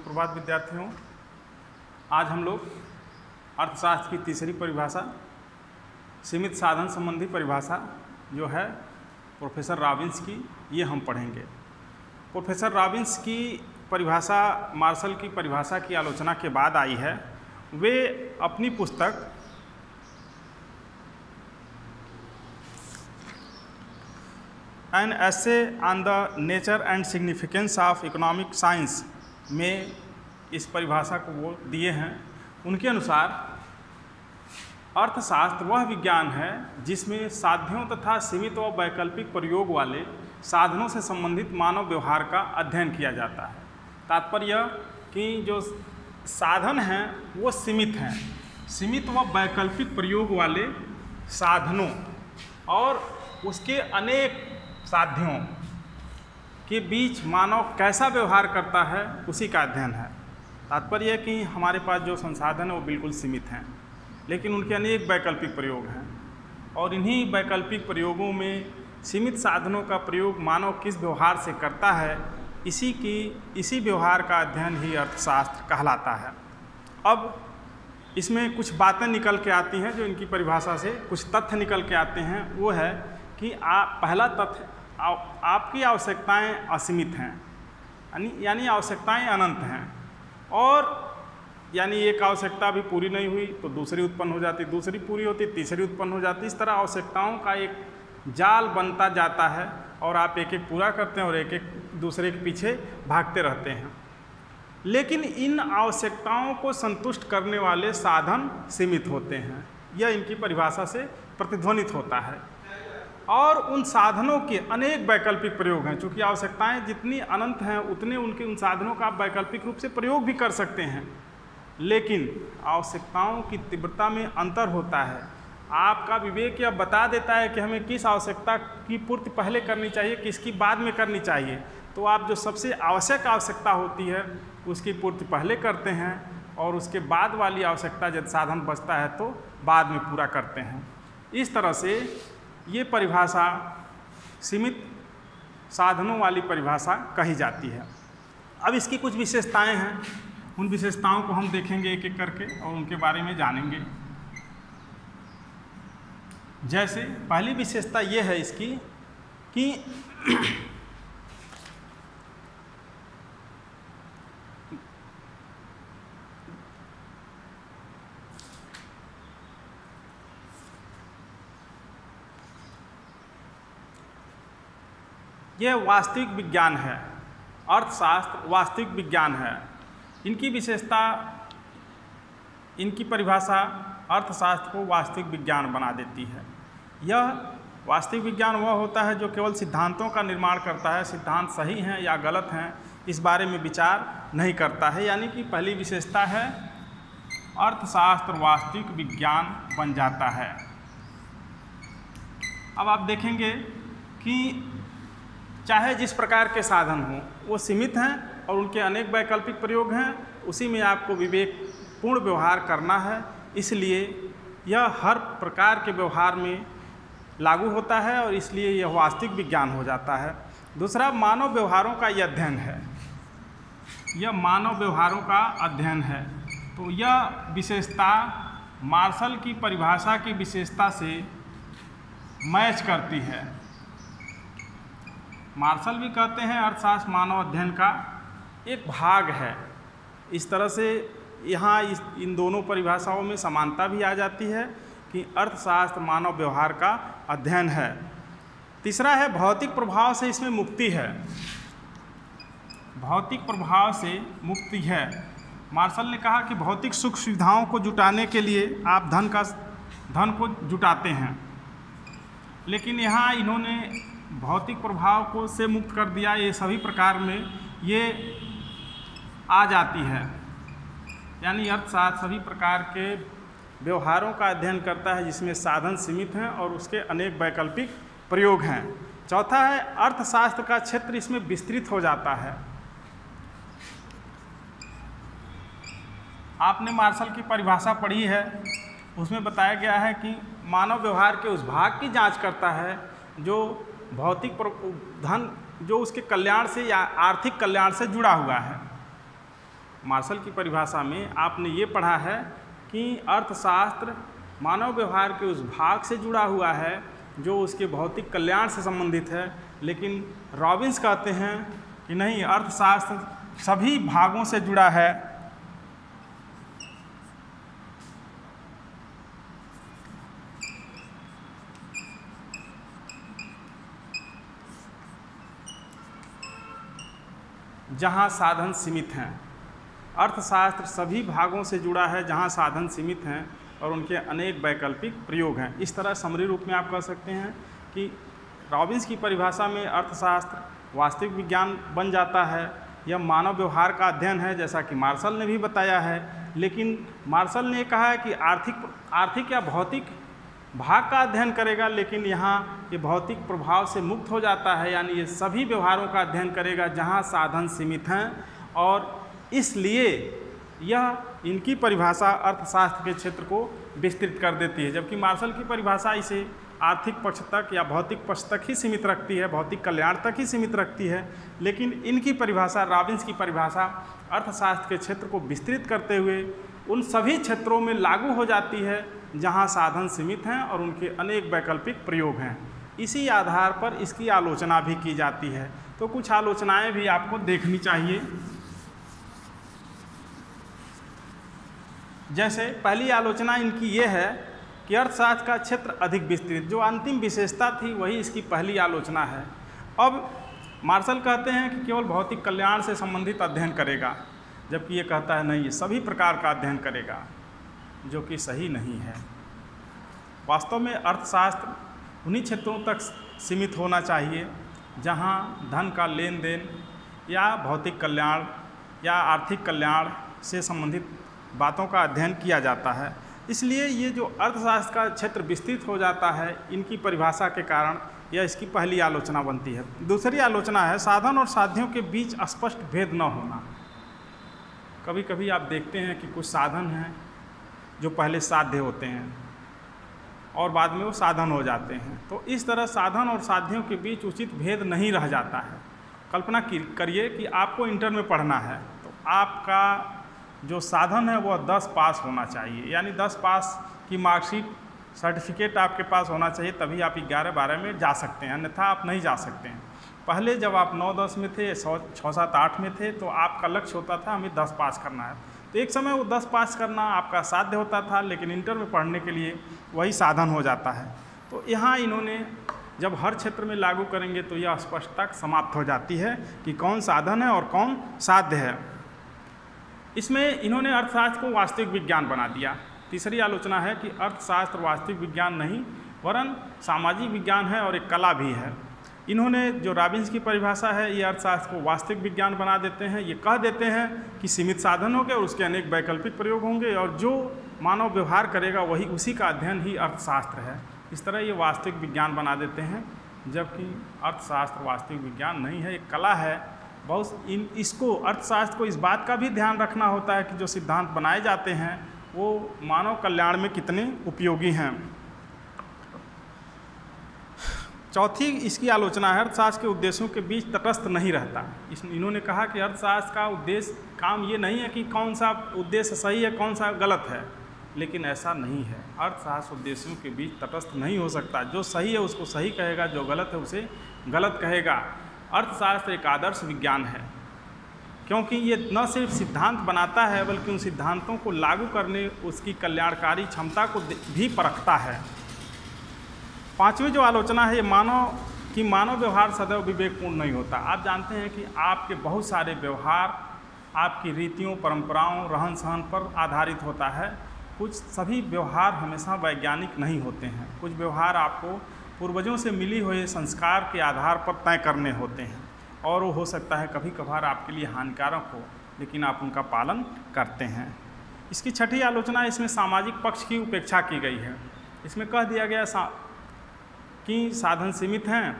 सुप्रभात विद्यार्थियों। आज हम लोग अर्थशास्त्र की तीसरी परिभाषा सीमित साधन संबंधी परिभाषा जो है प्रोफेसर रॉबिन्स की, ये हम पढ़ेंगे। प्रोफेसर रॉबिन्स की परिभाषा मार्शल की परिभाषा की आलोचना के बाद आई है। वे अपनी पुस्तक an essay on the nature and significance of economic science में इस परिभाषा को वो दिए हैं। उनके अनुसार अर्थशास्त्र वह विज्ञान है जिसमें साध्यों तथा सीमित व वैकल्पिक प्रयोग वाले साधनों से संबंधित मानव व्यवहार का अध्ययन किया जाता है। तात्पर्य कि जो साधन हैं वो सीमित हैं, सीमित व वैकल्पिक प्रयोग वाले साधनों और उसके अनेक साध्यों के बीच मानव कैसा व्यवहार करता है उसी का अध्ययन है। तात्पर्य है कि हमारे पास जो संसाधन है वो बिल्कुल सीमित हैं, लेकिन उनके अनेक वैकल्पिक प्रयोग हैं और इन्हीं वैकल्पिक प्रयोगों में सीमित साधनों का प्रयोग मानव किस व्यवहार से करता है, इसी व्यवहार का अध्ययन ही अर्थशास्त्र कहलाता है। अब इसमें कुछ बातें निकल के आती हैं जो इनकी परिभाषा से कुछ तथ्य निकल के आते हैं। वो है कि पहला तथ्य, आपकी आवश्यकताएं असीमित हैं, यानी आवश्यकताएं अनंत हैं, और यानी एक आवश्यकता भी पूरी नहीं हुई तो दूसरी उत्पन्न हो जाती, दूसरी पूरी होती तीसरी उत्पन्न हो जाती। इस तरह आवश्यकताओं का एक जाल बनता जाता है और आप एक एक पूरा करते हैं और एक एक दूसरे के पीछे भागते रहते हैं। लेकिन इन आवश्यकताओं को संतुष्ट करने वाले साधन सीमित होते हैं, यह इनकी परिभाषा से प्रतिध्वनित होता है। और उन साधनों के अनेक वैकल्पिक प्रयोग हैं। चूँकि आवश्यकताएं जितनी अनंत हैं उतने उन साधनों का आप वैकल्पिक रूप से प्रयोग भी कर सकते हैं, लेकिन आवश्यकताओं की तीव्रता में अंतर होता है। आपका विवेक यह बता देता है कि हमें किस आवश्यकता की पूर्ति पहले करनी चाहिए, किसकी बाद में करनी चाहिए। तो आप जो सबसे आवश्यक आवश्यकता होती है उसकी पूर्ति पहले करते हैं और उसके बाद वाली आवश्यकता यदि साधन बचता है तो बाद में पूरा करते हैं। इस तरह से ये परिभाषा सीमित साधनों वाली परिभाषा कही जाती है। अब इसकी कुछ विशेषताएं हैं, उन विशेषताओं को हम देखेंगे एक एक करके और उनके बारे में जानेंगे। जैसे पहली विशेषता ये है इसकी कि यह वास्तविक विज्ञान है। अर्थशास्त्र वास्तविक विज्ञान है। इनकी विशेषता, इनकी परिभाषा अर्थशास्त्र को वास्तविक विज्ञान बना देती है। यह वास्तविक विज्ञान वह होता है जो केवल सिद्धांतों का निर्माण करता है, सिद्धांत सही हैं या गलत हैं इस बारे में विचार नहीं करता है। यानी कि पहली विशेषता है अर्थशास्त्र वास्तविक विज्ञान बन जाता है। अब आप देखेंगे कि चाहे जिस प्रकार के साधन हों वो सीमित हैं और उनके अनेक वैकल्पिक प्रयोग हैं, उसी में आपको विवेकपूर्ण व्यवहार करना है। इसलिए यह हर प्रकार के व्यवहार में लागू होता है और इसलिए यह वास्तविक विज्ञान हो जाता है। दूसरा, मानव व्यवहारों का यह अध्ययन है। यह मानव व्यवहारों का अध्ययन है। तो यह विशेषता मार्शल की परिभाषा की विशेषता से मैच करती है। मार्शल भी कहते हैं अर्थशास्त्र मानव अध्ययन का एक भाग है। इस तरह से यहाँ इन दोनों परिभाषाओं में समानता भी आ जाती है कि अर्थशास्त्र मानव व्यवहार का अध्ययन है। तीसरा है भौतिक प्रभाव से इसमें मुक्ति है। भौतिक प्रभाव से मुक्ति है। मार्शल ने कहा कि भौतिक सुख सुविधाओं को जुटाने के लिए आप धन को जुटाते हैं, लेकिन यहाँ इन्होंने भौतिक प्रभाव को से मुक्त कर दिया। ये सभी प्रकार में ये आ जाती है। यानी अर्थशास्त्र सभी प्रकार के व्यवहारों का अध्ययन करता है जिसमें साधन सीमित हैं और उसके अनेक वैकल्पिक प्रयोग हैं। चौथा है अर्थशास्त्र का क्षेत्र इसमें विस्तृत हो जाता है। आपने मार्शल की परिभाषा पढ़ी है, उसमें बताया गया है कि मानव व्यवहार के उस भाग की जांच करता है जो भौतिक धन जो उसके कल्याण से या आर्थिक कल्याण से जुड़ा हुआ है। मार्शल की परिभाषा में आपने ये पढ़ा है कि अर्थशास्त्र मानव व्यवहार के उस भाग से जुड़ा हुआ है जो उसके भौतिक कल्याण से संबंधित है, लेकिन रॉबिन्स कहते हैं कि नहीं, अर्थशास्त्र सभी भागों से जुड़ा है। जहाँ साधन सीमित हैं। अर्थशास्त्र सभी भागों से जुड़ा है जहाँ साधन सीमित हैं और उनके अनेक वैकल्पिक प्रयोग हैं। इस तरह समरी रूप में आप कह सकते हैं कि रॉबिन्स की परिभाषा में अर्थशास्त्र वास्तविक विज्ञान बन जाता है। यह मानव व्यवहार का अध्ययन है, जैसा कि मार्शल ने भी बताया है, लेकिन मार्शल ने कहा है कि आर्थिक या भौतिक भाग का अध्ययन करेगा, लेकिन यहाँ ये भौतिक प्रभाव से मुक्त हो जाता है, यानी ये सभी व्यवहारों का अध्ययन करेगा जहाँ साधन सीमित हैं, और इसलिए यह इनकी परिभाषा अर्थशास्त्र के क्षेत्र को विस्तृत कर देती है। जबकि मार्शल की परिभाषा इसे आर्थिक पक्ष तक या भौतिक पक्ष तक ही सीमित रखती है, भौतिक कल्याण तक ही सीमित रखती है, लेकिन इनकी परिभाषा, रॉबिन्स की परिभाषा अर्थशास्त्र के क्षेत्र को विस्तृत करते हुए उन सभी क्षेत्रों में लागू हो जाती है जहां साधन सीमित हैं और उनके अनेक वैकल्पिक प्रयोग हैं। इसी आधार पर इसकी आलोचना भी की जाती है। तो कुछ आलोचनाएं भी आपको देखनी चाहिए। जैसे पहली आलोचना इनकी ये है कि अर्थशास्त्र का क्षेत्र अधिक विस्तृत, जो अंतिम विशेषता थी वही इसकी पहली आलोचना है। अब मार्शल कहते हैं कि केवल भौतिक कल्याण से संबंधित अध्ययन करेगा, जबकि ये कहता है नहीं, ये सभी प्रकार का अध्ययन करेगा, जो कि सही नहीं है। वास्तव में अर्थशास्त्र उन्हीं क्षेत्रों तक सीमित होना चाहिए जहां धन का लेन देन या भौतिक कल्याण या आर्थिक कल्याण से संबंधित बातों का अध्ययन किया जाता है। इसलिए ये जो अर्थशास्त्र का क्षेत्र विस्तृत हो जाता है इनकी परिभाषा के कारण, यह इसकी पहली आलोचना बनती है। दूसरी आलोचना है साधन और साध्यों के बीच स्पष्ट भेद न होना। कभी कभी आप देखते हैं कि कुछ साधन हैं जो पहले साध्य होते हैं और बाद में वो साधन हो जाते हैं, तो इस तरह साधन और साध्यों के बीच उचित भेद नहीं रह जाता है। कल्पना करिए कि आपको इंटर में पढ़ना है, तो आपका जो साधन है वह 10 पास होना चाहिए, यानी 10 पास की मार्कशीट सर्टिफिकेट आपके पास होना चाहिए, तभी आप 11-12 में जा सकते हैं, अन्यथा आप नहीं जा सकते हैं। पहले जब आप 9-10 में थे, 6-7-8 में थे, तो आपका लक्ष्य होता था हमें 10 पास करना है, तो एक समय वो 10 पास करना आपका साध्य होता था, लेकिन इंटर में पढ़ने के लिए वही साधन हो जाता है। तो यहाँ इन्होंने जब हर क्षेत्र में लागू करेंगे तो यह स्पष्टता समाप्त हो जाती है कि कौन साधन है और कौन साध्य है। इसमें इन्होंने अर्थशास्त्र को वास्तविक विज्ञान बना दिया। तीसरी आलोचना है कि अर्थशास्त्र वास्तविक विज्ञान नहीं वरन सामाजिक विज्ञान है और एक कला भी है। इन्होंने जो रॉबिन्स की परिभाषा है, ये अर्थशास्त्र को वास्तविक विज्ञान बना देते हैं। ये कह देते हैं कि सीमित साधन होंगे और उसके अनेक वैकल्पिक प्रयोग होंगे और जो मानव व्यवहार करेगा वही उसी का अध्ययन ही अर्थशास्त्र है। इस तरह ये वास्तविक विज्ञान बना देते हैं, जबकि अर्थशास्त्र वास्तविक विज्ञान नहीं है, एक कला है। बहुत इसको अर्थशास्त्र को इस बात का भी ध्यान रखना होता है कि जो सिद्धांत बनाए जाते हैं वो मानव कल्याण में कितने उपयोगी हैं। चौथी इसकी आलोचना है अर्थशास्त्र के उद्देश्यों के बीच तटस्थ नहीं रहता। इन्होंने कहा कि अर्थशास्त्र का उद्देश्य काम ये नहीं है कि कौन सा उद्देश्य सही है कौन सा गलत है, लेकिन ऐसा नहीं है। अर्थशास्त्र उद्देश्यों के बीच तटस्थ नहीं हो सकता। जो सही है उसको सही कहेगा, जो गलत है उसे गलत कहेगा। अर्थशास्त्र एक आदर्श विज्ञान है, क्योंकि ये न सिर्फ सिद्धांत बनाता है बल्कि उन सिद्धांतों को लागू करने उसकी कल्याणकारी क्षमता को भी परखता है। पांचवी जो आलोचना है ये मानव व्यवहार सदैव विवेकपूर्ण नहीं होता। आप जानते हैं कि आपके बहुत सारे व्यवहार आपकी रीतियों, परंपराओं, रहन सहन पर आधारित होता है। कुछ सभी व्यवहार हमेशा वैज्ञानिक नहीं होते हैं। कुछ व्यवहार आपको पूर्वजों से मिली हुए संस्कार के आधार पर तय करने होते हैं और वो हो सकता है कभी कभार आपके लिए हानिकारक हो, लेकिन आप उनका पालन करते हैं। इसकी छठी आलोचना, इसमें सामाजिक पक्ष की उपेक्षा की गई है। इसमें कह दिया गया कि साधन सीमित हैं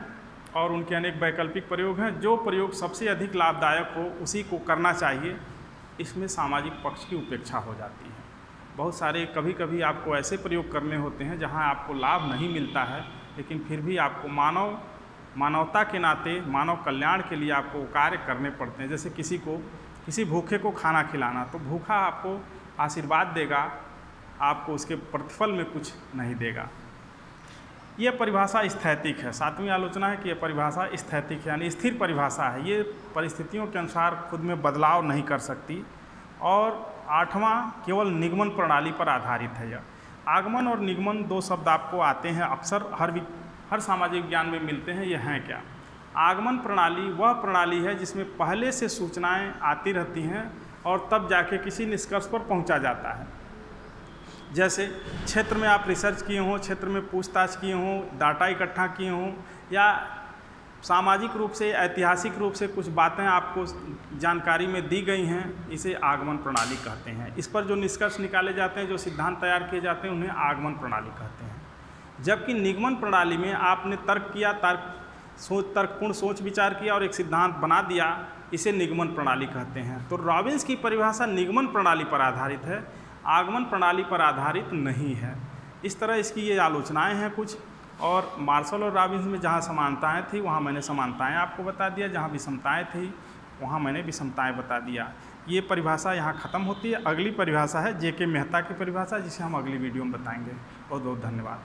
और उनके अनेक वैकल्पिक प्रयोग हैं, जो प्रयोग सबसे अधिक लाभदायक हो उसी को करना चाहिए। इसमें सामाजिक पक्ष की उपेक्षा हो जाती है। बहुत सारे कभी कभी आपको ऐसे प्रयोग करने होते हैं जहां आपको लाभ नहीं मिलता है, लेकिन फिर भी आपको मानवता के नाते मानव कल्याण के लिए आपको कार्य करने पड़ते हैं। जैसे किसी को किसी भूखे को खाना खिलाना, तो भूखा आपको आशीर्वाद देगा, आपको उसके प्रतिफल में कुछ नहीं देगा। ये परिभाषा स्थैतिक है। 7वीं आलोचना है कि यह परिभाषा स्थैतिक है, यानी स्थिर परिभाषा है, ये परिस्थितियों के अनुसार खुद में बदलाव नहीं कर सकती। और 8वां केवल निगमन प्रणाली पर आधारित है। यह आगमन और निगमन 2 शब्द आपको आते हैं, अक्सर हर सामाजिक विज्ञान में मिलते हैं। ये हैं क्या? आगमन प्रणाली वह प्रणाली है जिसमें पहले से सूचनाएं आती रहती हैं और तब जाके किसी निष्कर्ष पर पहुंचा जाता है। जैसे क्षेत्र में आप रिसर्च किए हों, क्षेत्र में पूछताछ किए हों, डाटा इकट्ठा किए हों, या सामाजिक रूप से, ऐतिहासिक रूप से कुछ बातें आपको जानकारी में दी गई हैं, इसे आगमन प्रणाली कहते हैं। इस पर जो निष्कर्ष निकाले जाते हैं, जो सिद्धांत तैयार किए जाते हैं, उन्हें आगमन प्रणाली कहते हैं। जबकि निगमन प्रणाली में आपने तर्क किया, तर्कपूर्ण सोच विचार किया और एक सिद्धांत बना दिया, इसे निगमन प्रणाली कहते हैं। तो रॉबिन्स की परिभाषा निगमन प्रणाली पर आधारित है, आगमन प्रणाली पर आधारित नहीं है। इस तरह इसकी ये आलोचनाएं हैं कुछ। और मार्शल और रॉबिन्स में जहाँ समानताएं थी वहाँ मैंने समानताएं आपको बता दिया, जहाँ विषमताएं थी वहाँ मैंने विषमताएं बता दिया। ये परिभाषा यहाँ ख़त्म होती है। अगली परिभाषा है जेके मेहता की परिभाषा, जिसे हम अगली वीडियो में बताएंगे। बहुत बहुत धन्यवाद।